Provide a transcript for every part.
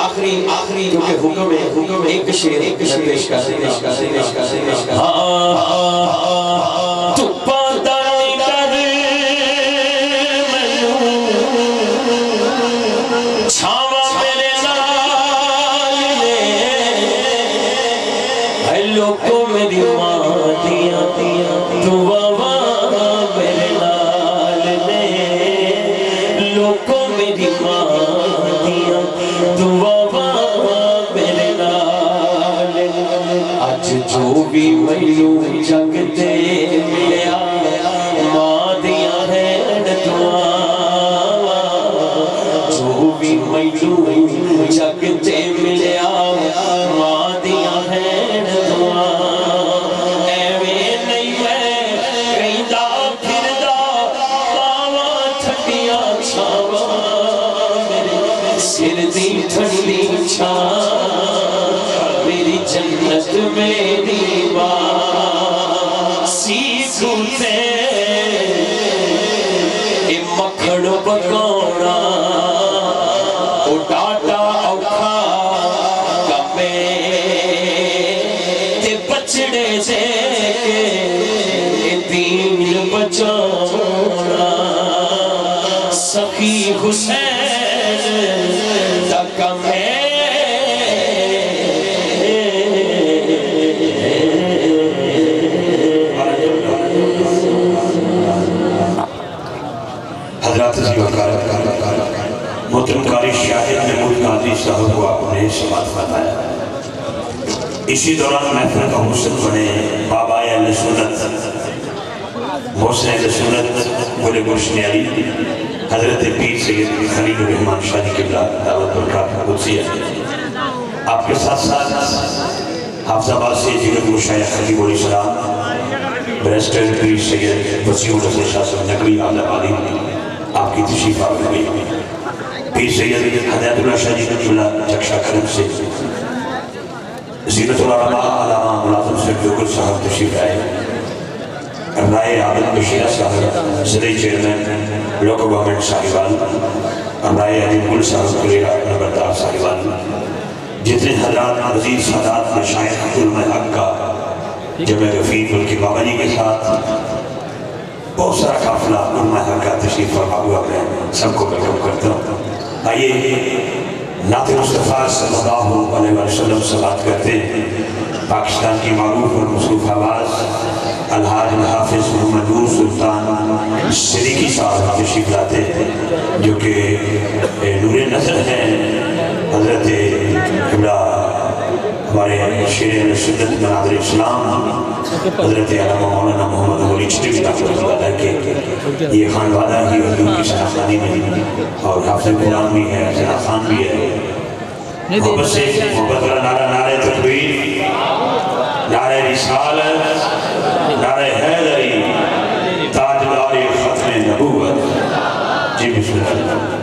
آخری کیونکہ حکم ہے ایک شیر پیش کر تو پاتا نہیں کر منو چھاوا میرے نال لے اے لوگوں میری ماں دیا تو بابا میرے نال لے لوگوں میری ماں دیا تو بابا میرے نال آج جو بھی مینوں جگتے ملیا ماں دیا ہے دعا جو بھی مینوں جگتے ملیا ماں دیا ہے دعا ایویں نہیں میں کہندا پھردا پاواں ٹھنڈیاں چھاواں میرے سر دی ٹھنڈی چھاں میری جنت میری ماں سیکھوں تے اے مکھڑ پکوڑا او ڈاٹا اوکھا کمے تے بچڑے سے اے دین بچوڑا سخی حسین دا کمے محترم قاری شاہد محمود قادری صاحب کو آپ نے سماعت فرمایا اسی دوران محفل کا حسن بنے بابا اہل سنت محسن اہل سنت گل گلشن علی حضرت پیر سید خلیل الرحمن شاہی قبلہ دعوت برکات قدسیہ آپ کے ساتھ ساتھ حافظ آباد سے جگت مشایخ حبیب علیہ السلام بریسٹر پیر سید وسیع الحسن شاہ صاحب نقوی حافظ آبادی آپ کی تشریف آوری ہوئی پیر سید ہدایت اللہ شاہ جی اللہ چکشا کرم سے زینت العلماء علامہ ملازم سے جوگر صاحب تشریف آئے رائے عابد بشیرہ صاحب صدی چیئرمین لوکل گورنمنٹ صاحبان رائے عدیم گل صاحب کلیرہ نبردار صاحبان جتنے حضرات عزیز سادات مشایخ علماء حق کا جمع رفیق ان کے بابا جی کے ساتھ بہت سارا قافلہ علماء حق کا تشریف فرما ہوا میں سب کو ویلکم کرتا ہوں آئیے نعت مصطفیٰ صلی اللہ علیہ وسلم سے بات کرتے ہیں پاکستان کی معروف اور مصروف آواز الحاج الحافظ محمد نور سلطان صدیقی صاحب تشریف لاتے ہیں جو کہ نور نظر ہیں حضرت قبلہ ہمارے شیر اہل سنت مناظر اسلام حضرت علامہ مولانا محمد علی چٹوی رحمۃ اللہ علیہ کے یہ خانوادہ ہی حضور کی شناخانی میں اور حافظ قرآن بھی ہے حافظ خان بھی ہے محبت سے محبت والا نعرہ نعرہ تکبیر نعرہ رسالت نعرہ حیدری تاجدار ختم نبوت جی بسم اللہ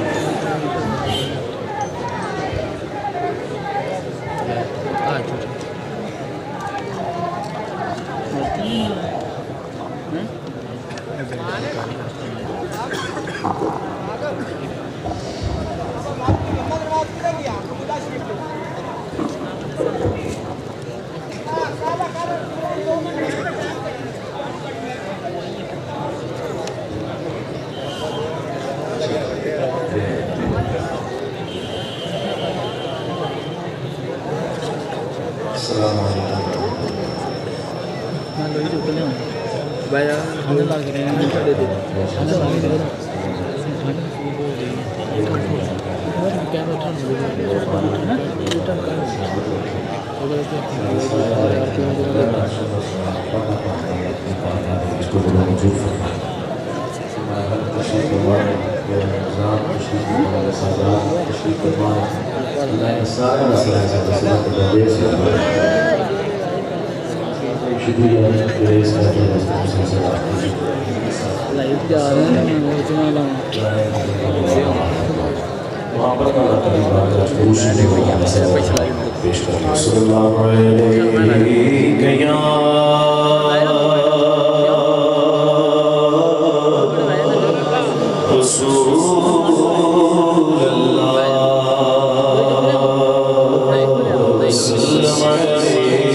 رسول اللہ وسلم عليه